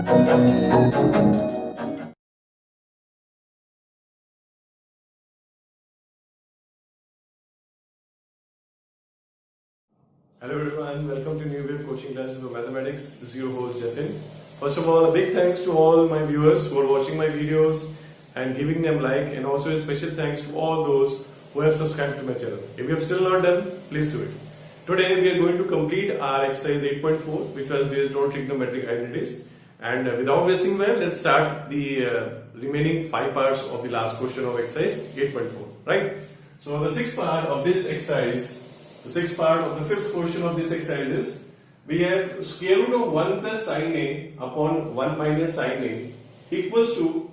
Hello everyone, welcome to New Wave Coaching Classes for Mathematics. This is your host Jatin. First of all, a big thanks to all my viewers who are watching my videos and giving them like, and also a special thanks to all those who have subscribed to my channel. If you have still not done, please do it. Today we are going to complete our exercise 8.4, which was based on trigonometric identities. And without wasting time, let's start the remaining 5 parts of the last question of exercise 8.4, right? So the sixth part of this exercise, the sixth part of the fifth question of this exercise is, we have square root of 1 plus sin a upon 1 minus sin a equals to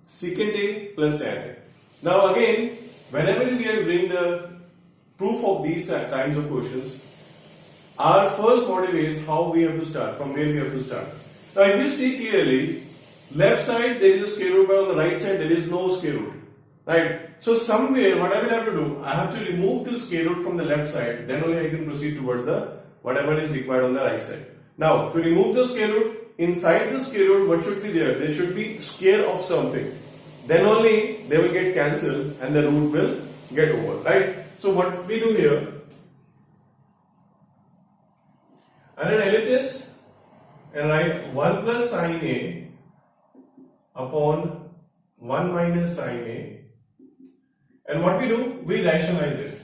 secant a plus tan a. Now again, whenever we are doing the proof of these kinds of questions, our first motive is how we have to start, from where we have to start. Now if you see clearly, left side there is a square root, but on the right side there is no square root. Right? So somewhere what I will have to do, I have to remove the square root from the left side, then only I can proceed towards the whatever is required on the right side. Now to remove the square root, inside the square root what should be there? There should be square of something. Then only they will get cancelled and the root will get over. Right? So what we do here, and at LHS and write 1 plus sin a upon 1 minus sin a. And what we do? We rationalize it.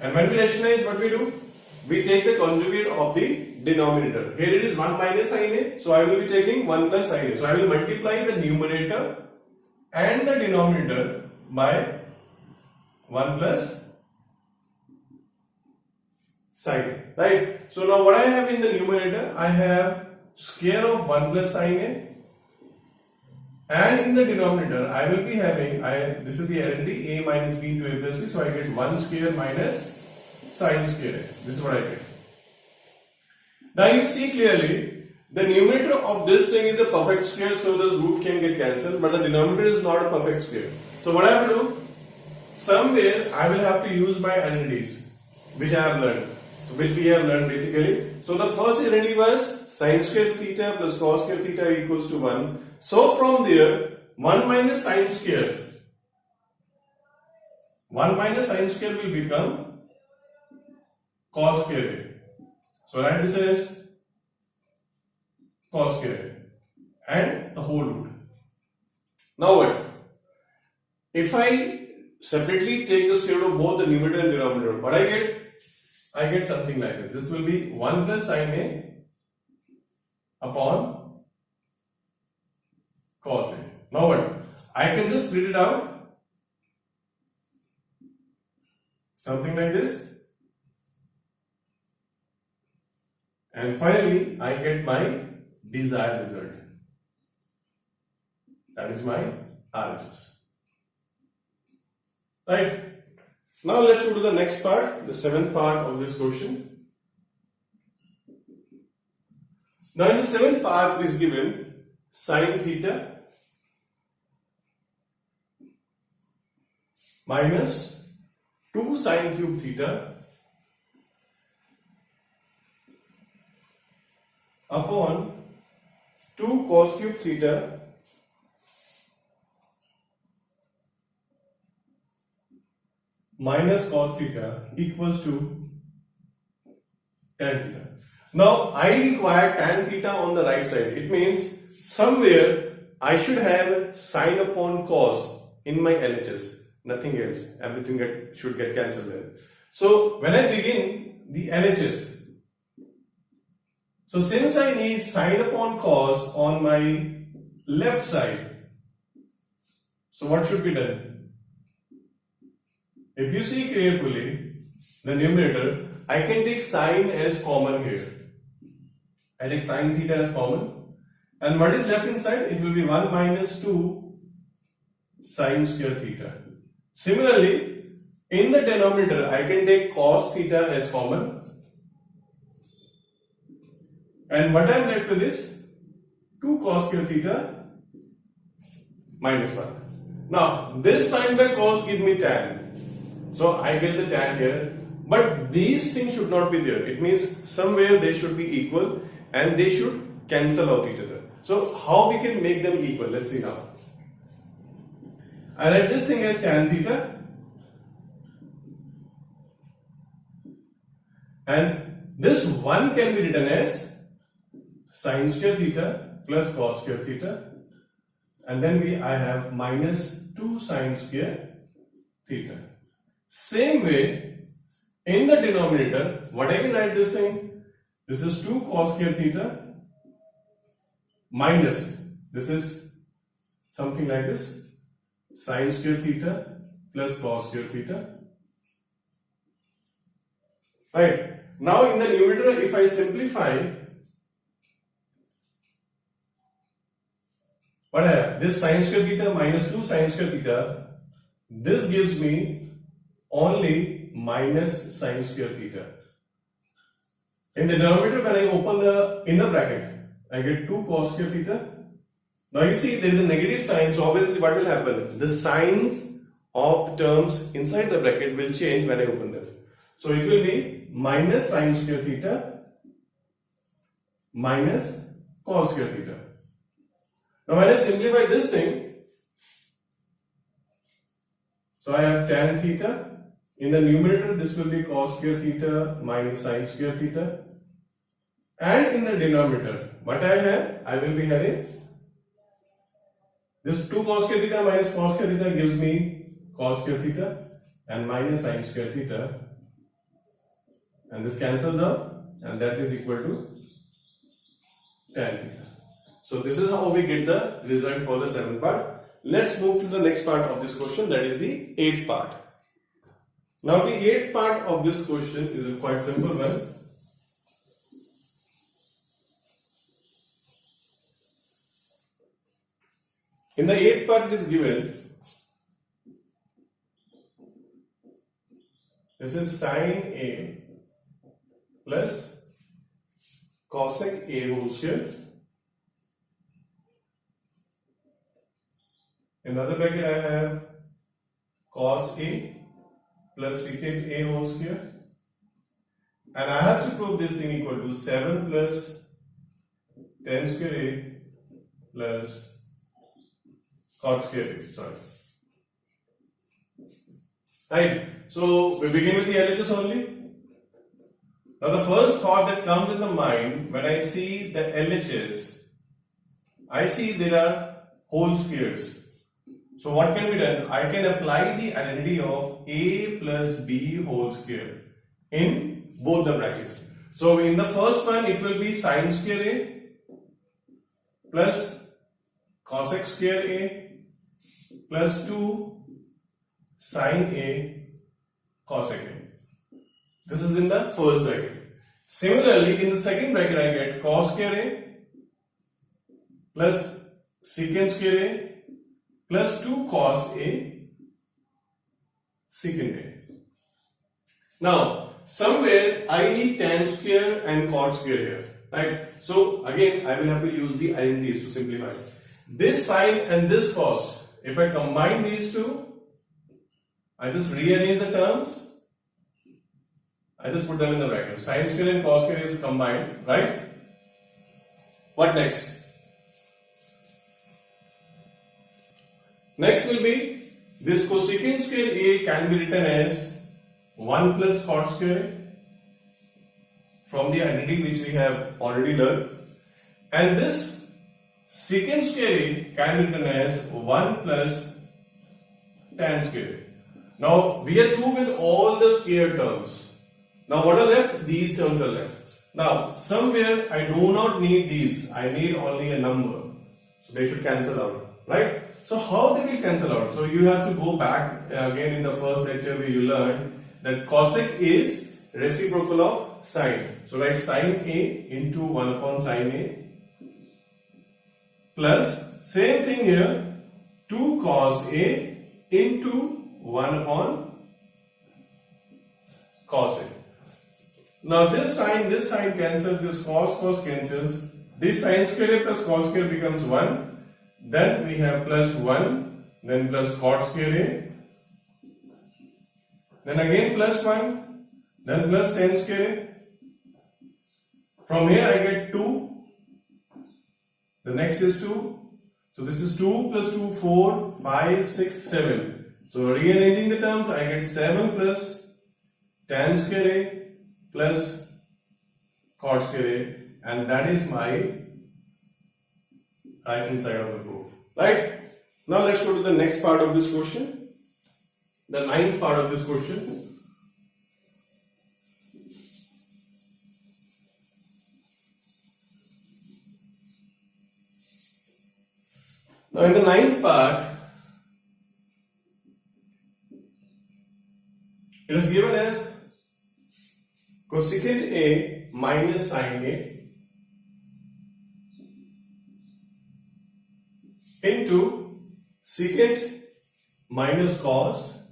And when we rationalize, what we do? We take the conjugate of the denominator. Here it is 1 minus sin a. So I will be taking 1 plus sin a. So I will multiply the numerator and the denominator by 1 plus sin a. Right? So now what I have in the numerator? I have square of 1 plus sin a. And in the denominator, I will be having, this is the identity, a minus b into a plus b, so I get 1 square minus sin square a. This is what I get. Now you see clearly, the numerator of this thing is a perfect square, so the root can get cancelled, but the denominator is not a perfect square. So what I have to do, somewhere I will have to use my identities, which I have learned, which we have learned basically. So the first identity was sin square theta plus cos square theta equals to 1. So from there, 1 minus sin square, 1 minus sin square will become cos square. So write this as cos square and the whole root. Now what? If I separately take the square root of both the numerator and denominator, what I get? I get something like this. This will be 1 plus sin a upon cos a. Now what? I can just split it out. Something like this. And finally, I get my desired result. That is my RHS. Right? Now let's go to the next part, the seventh part of this question. Now in the seventh part is given sin theta minus 2 sin cube theta upon 2 cos cube theta minus cos theta equals to tan theta. Now I require tan theta on the right side. It means somewhere I should have sin upon cos in my LHS. Nothing else. Everything should get cancelled there. So when I begin the LHS, so since I need sin upon cos on my left side, so what should be done? If you see carefully the numerator, I can take sin as common here. I take sin theta as common. And what is left inside? It will be 1 minus 2 sin square theta. Similarly, in the denominator, I can take cos theta as common. And what I am left with is 2 cos square theta minus 1. Now, this sin by cos gives me tan. So I get the tan here. But these things should not be there. It means somewhere they should be equal and they should cancel out each other. So how we can make them equal? Let's see now. I write this thing as tan theta, and this 1 can be written as sin square theta plus cos square theta, and then I have minus 2 sin square theta. Same way, in the denominator, what I can write this thing? This is 2 cos square theta minus, this is something like this, sin square theta plus cos square theta. Right. Now in the numerator, if I simplify, what I have? This sin square theta minus 2 sin square theta, this gives me only minus sin square theta. In the denominator, when I open the inner bracket, I get 2 cos square theta. Now you see there is a negative sign, so obviously what will happen? The signs of the terms inside the bracket will change when I open them. So it will be minus sin square theta minus cos square theta. Now when I simplify this thing, so I have tan theta. In the numerator, this will be cos square theta minus sin square theta. And in the denominator, what I have? I will be having this 2 cos square theta minus cos square theta gives me cos square theta and minus sin square theta. And this cancels out, and that is equal to tan theta. So this is how we get the result for the 7th part. Let's move to the next part of this question, that is the 8th part. Now the 8th part of this question is a quite simple one. In the 8th part it is given, this is sin A plus cosec A whole square. In the other bracket I have cos A plus secant A whole square, and I have to prove this thing equal to 7 plus tan square A plus cot square A. Sorry. Right. So we begin with the LHS only. Now the first thought that comes in the mind when I see the LHS, I see there are whole squares. So what can be done? I can apply the identity of A plus B whole square in both the brackets. So in the first one it will be sin square A plus cosec square A plus 2 sin A cosec A. This is in the first bracket. Similarly, in the second bracket I get cos square A plus secant square A plus 2 cos A secant A. Now, somewhere I need tan square and cot square here, right? So again, I will have to use the identities to simplify. This sine and this cos, if I combine these two, I just rearrange the terms. I just put them in the bracket. Sin square and cos square is combined, right? What next? Next will be this cosecant square A can be written as 1 plus cot square from the identity which we have already learned, and this secant square A can be written as 1 plus tan square. Now we are through with all the square terms. Now what are left? These terms are left. Now somewhere I do not need these, I need only a number. So they should cancel out, right? So how they will cancel out? So you have to go back again in the first lecture where you learned that cosec is reciprocal of sine. So write sin A into 1 upon sin A plus same thing here 2 cos A into 1 upon cos A. Now this sign cancels, this cos cancels, this sin square A plus cos square becomes 1, then we have plus 1, then plus cot square A, then again plus 1, then plus tan square A. From here I get 2 The next is 2. So this is 2 plus 2, 4, 5, 6, 7. So rearranging the terms, I get 7 plus tan square A plus cot square A, and that is my right hand side of the proof. Right? Now let's go to the next part of this question. The ninth part of this question. Now in the ninth part, it is given as cosecant A minus sin A into secant minus cos,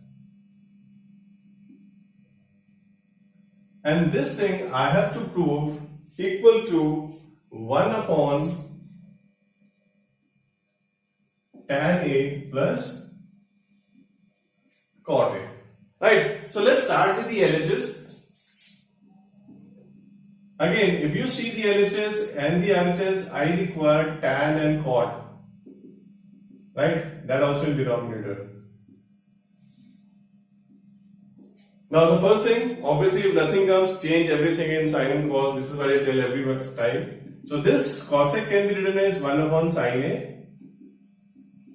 and this thing I have to prove equal to 1 upon tan A plus cot A. Right? So let's start with the LHS. Again, if you see the LHS and the RHS, I require tan and cot. Right? That also in denominator. Now the first thing, obviously if nothing comes, change everything in sin and cos. This is what I tell every time. So this cosec can be written as 1 upon sin A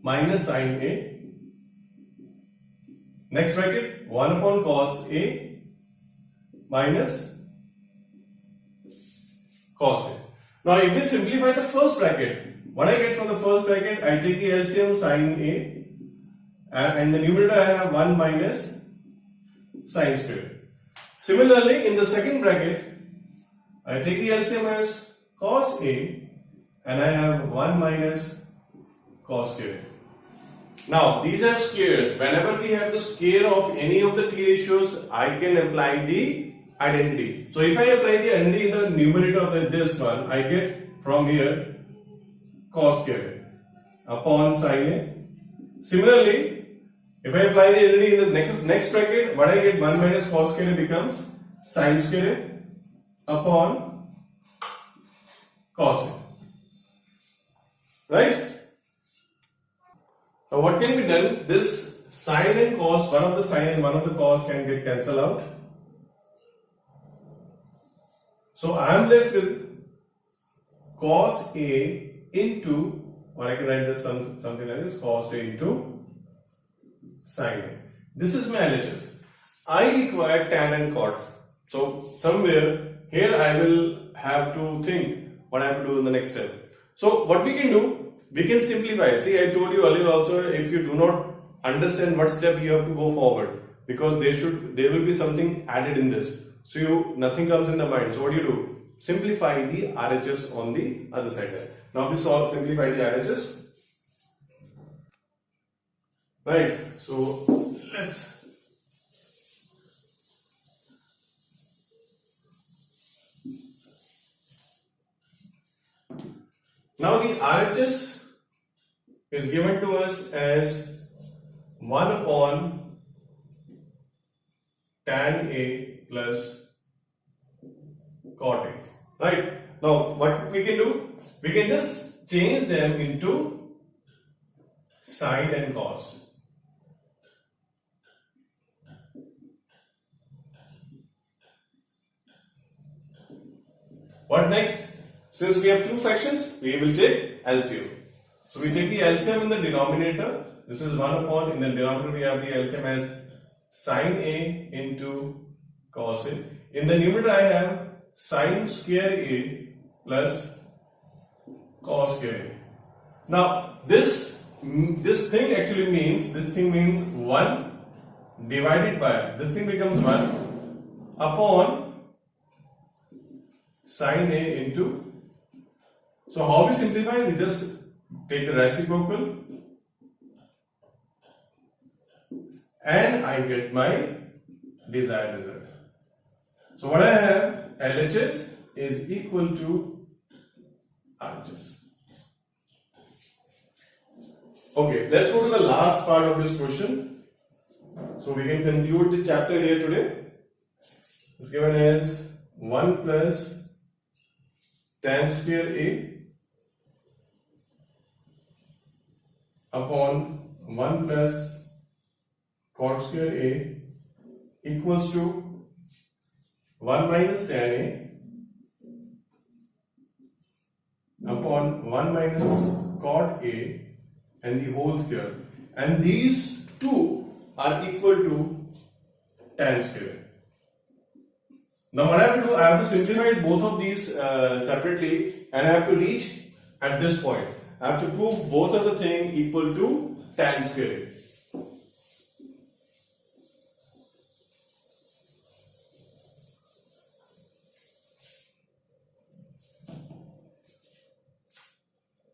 minus sin A. Next bracket, 1 upon cos A minus cos A. Now if we simplify the first bracket, what I get from the first bracket, I take the LCM sin A, and the numerator I have 1 minus sin square. Similarly, in the second bracket, I take the LCM as cos A, and I have 1 minus cos square. Now these are squares. Whenever we have the square of any of the t ratios, I can apply the identity. So if I apply the identity in the numerator of this one, I get from here cos square upon sin A. Similarly, if I apply the identity in the next bracket, what I get 1 minus cos square becomes sin square upon cos A. Right? Now what can be done? This sin and cos, one of the sin and one of the cos can get cancelled out. So I am left with cos A into, or I can write this something like this, cos A into sin A. This is my LHS. I require tan and cot. So somewhere here I will have to think what I have to do in the next step. So what we can do, we can simplify. See, I told you earlier also, if you do not understand what step you have to go forward, because there will be something added in this. So nothing comes in the mind. So what do? Simplify the RHS on the other side there. Now we simplify the RHS. Right. So let's. Now the RHS is given to us as 1 upon tan A plus cot A. Right? Now what we can do? We can just change them into sin and cos. What next? Since we have two fractions, we will take LCM. So we take the LCM in the denominator. This is 1 upon, in the denominator we have the LCM as sin A into cos A. In the numerator I have sin square A plus cos square A. Now this thing actually means, this thing means 1 divided by, this thing becomes 1 upon sin A into. So how we simplify? We just take the reciprocal and I get my desired result. So what I have, LHS is equal to RHS. Okay, let's go to the last part of this question. So we can conclude the chapter here today. It's given as 1 plus tan square A upon 1 plus cot square A equals to 1 minus tan A upon 1 minus cot A and the whole square, and these two are equal to tan square. Now what I have to do, I have to simplify both of these separately, and I have to reach at this point. I have to prove both of the thing equal to tan square.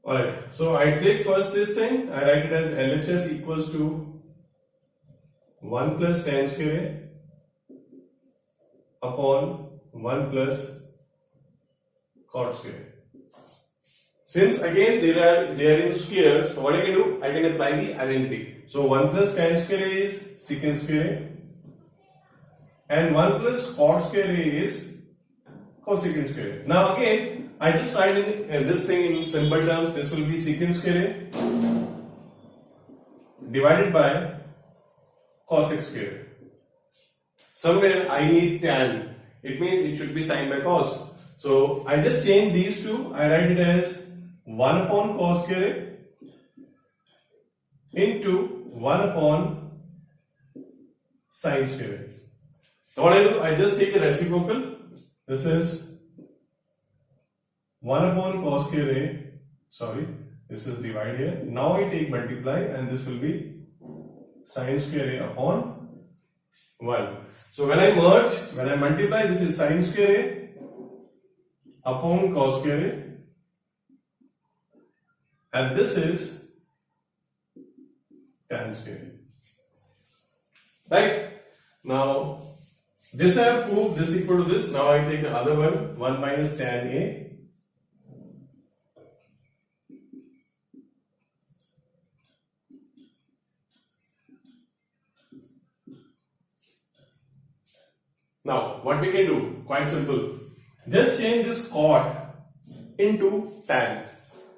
Alright, so I take first this thing, I write it as LHS equals to 1 plus tan square A upon 1 plus cot square. Since again they are in squares, so what I can do? I can apply the identity. So 1 plus tan square A is secant square A, and 1 plus cot square A is cosecant square A. Now again, I just write in this thing in simple terms. This will be secant square A divided by cosec square A. Somewhere I need tan. It means it should be sine by cos. So I just change these two. I write it as 1 upon cos square A into 1 upon sine square A. So what I do? I just take the reciprocal. This is 1 upon cos square A. Sorry, this is divide here. Now I take multiply, and this will be sine square A upon 1. So when I merge, when I multiply, this is sine square A upon cos square A, and this is tan square A. Right? Now this I have proved this equal to this. Now I take the other one, 1 minus tan A Now, what we can do? Quite simple. Just change this cot into tan.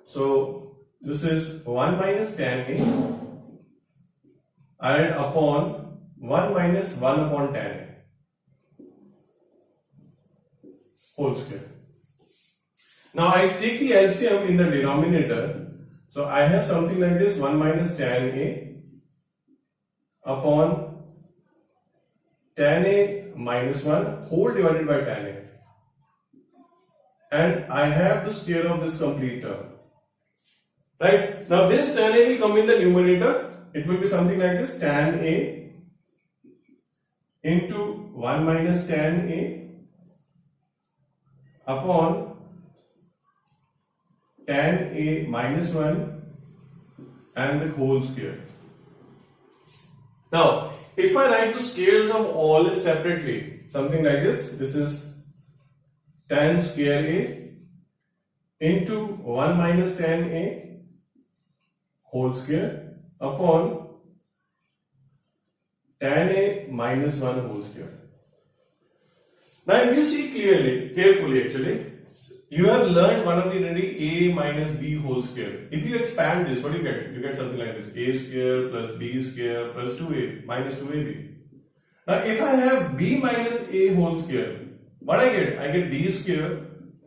So, this is 1 minus tan A added upon 1 minus 1 upon tan A whole square. Now, I take the LCM in the denominator. So, I have something like this, 1 minus tan A upon tan A minus 1 whole divided by tan A, and I have the square of this complete term. Right? Now this tan A will come in the numerator. It will be something like this, tan A into 1 minus tan A upon tan A minus 1 and the whole square. Now if I write the squares of all separately, something like this is tan square A into 1 minus tan A whole square upon tan A minus 1 whole square. Now if you see carefully actually, you have learned one of the identity A minus B whole square. If you expand this, what do you get? You get something like this, A square plus B square plus 2A minus 2AB. Now if I have B minus A whole square, what I get? I get B square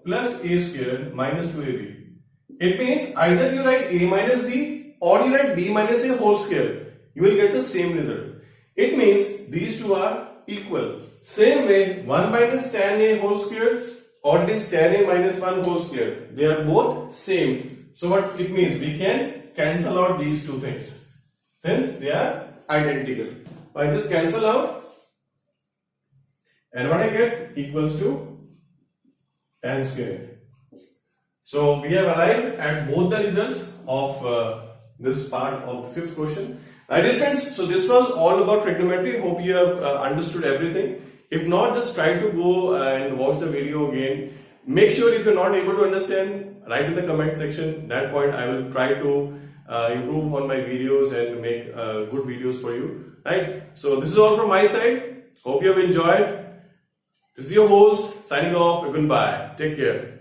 plus A square minus 2AB. It means either you write A minus B or you write B minus A whole square. You will get the same result. It means these two are equal. Same way, 1 minus tan A whole square or it is tan A minus 1 whole square. They are both same. So what it means? We can cancel out these two things since they are identical. I just cancel out, and what I get equals to tan square. So we have arrived at both the results of this part of the fifth question. Dear friends, so this was all about trigonometry. Hope you have understood everything. If not, just try to go and watch the video again. Make sure if you're not able to understand, write in the comment section. That point I will try to improve on my videos and make good videos for you. Right? So this is all from my side. Hope you have enjoyed. This is your host signing off. Goodbye. Take care.